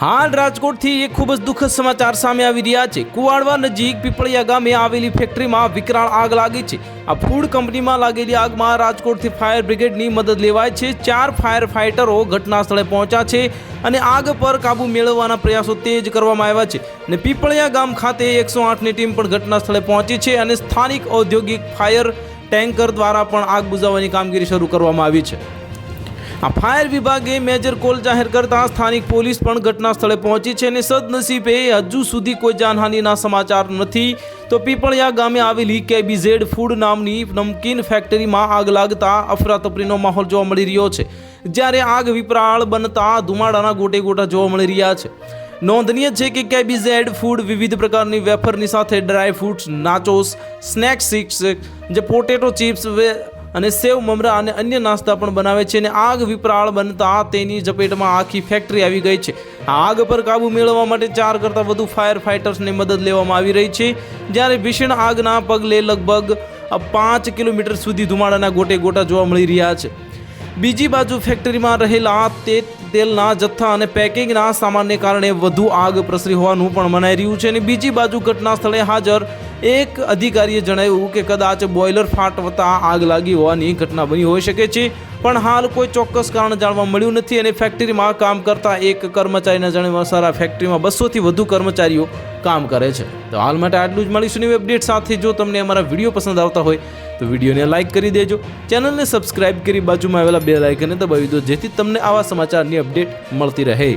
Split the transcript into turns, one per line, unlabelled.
હાલ રાજકોટથી એક ખૂબ જ દુઃખદ સમાચાર સામે આવી રહ્યા છે। કુવાડવા નજીક પીપળિયા ગામે આવેલી ફેક્ટરીમાં વિકરાળ આગ લાગી છે। આ ફૂડ કંપનીમાં લાગેલી આગમાં રાજકોટથી ફાયર બ્રિગેડની મદદ લેવાય છે। 4 ફાયર ફાઇટરો ઘટના સ્થળે પહોંચ્યા છે અને આગ પર કાબુ મેળવવાના પ્રયાસો તેજ કરવામાં આવ્યા છે અને પીપળિયા ગામ ખાતે 108ની ટીમ પણ ઘટના સ્થળે પહોંચી છે અને સ્થાનિક ઔદ્યોગિક ફાયર ટેન્કર દ્વારા પણ આગ બુઝાવવાની કામગીરી શરૂ કરવામાં આવી છે। આ ફાયર વિભાગે મેજર કોલ જાહેર કરતા સ્થાનિક પોલીસ પણ ઘટના સ્થળે પહોંચી છે અને સદનસીબે હજુ સુધી કોઈ જાનહાનિના સમાચાર નથી। તો પીપળિયા ગામે આવેલી કેબીઝેડ ફૂડ નામની નમકીન ફેક્ટરીમાં આગ લાગતા અફરાતફરીનો માહોલ જોવા મળી રહ્યો છે, જ્યારે આગ વિકરાળ બનતા ધુમાડાના ગોટે ગોટા જોવા મળી રહ્યા છે। નોંધનીય છે કે કેબીઝેડ ફૂડ વિવિધ પ્રકારની વેફરની સાથે dry fruits, nachos, snack sticks, જે પોટેટો ચિપ્સ અને સેવ મમરા અને અન્ય નાસ્તા પણ બનાવે છે અને આગ વિકરાળ બનતા તેની ઝપેટમાં આખી ફેક્ટરી આવી ગઈ છે। આ આગ પર કાબુ મેળવવા માટે 4 કરતાં વધુ ફાયર ફાઇટર્સની મદદ લેવામાં આવી રહી છે, જ્યારે ભીષણ આગના પગલે લગભગ 5 કિલોમીટર સુધી ધુમાડાના ગોટે ગોટા જોવા મળી રહ્યા છે। બીજી બાજુ ફેક્ટરીમાં રહેલા તેલના જથ્થા અને પેકિંગના સામાનને કારણે વધુ આગ પ્રસરી હોવાનું પણ મનાઈ રહ્યું છે અને બીજી બાજુ ઘટના સ્થળે હાજર એક અધિકારીએ જણાવ્યું કે કદાચ બોઇલર ફાટતા આગ લાગી હોવાની ઘટના બની હોઈ શકે છે, પણ હાલ કોઈ ચોક્કસ કારણ જાણવા મળ્યું નથી અને ફેક્ટરીમાં કામ કરતા એક કર્મચારીના જણાવ્યા અનુસાર ફેક્ટરીમાં 200થી વધુ કર્મચારીઓ કામ કરે છે। તો હાલ માટે આટલું જ, મળીશું નવી અપડેટ સાથે। જો તમને અમારા વિડીયો પસંદ આવતા હોય તો વિડીયોને લાઇક કરી દેજો, ચેનલને સબસ્ક્રાઇબ કરી બાજુમાં આવેલા બેલ આઇકનને દબાવી દો, જેથી તમને આવા સમાચારની અપડેટ મળતી રહે।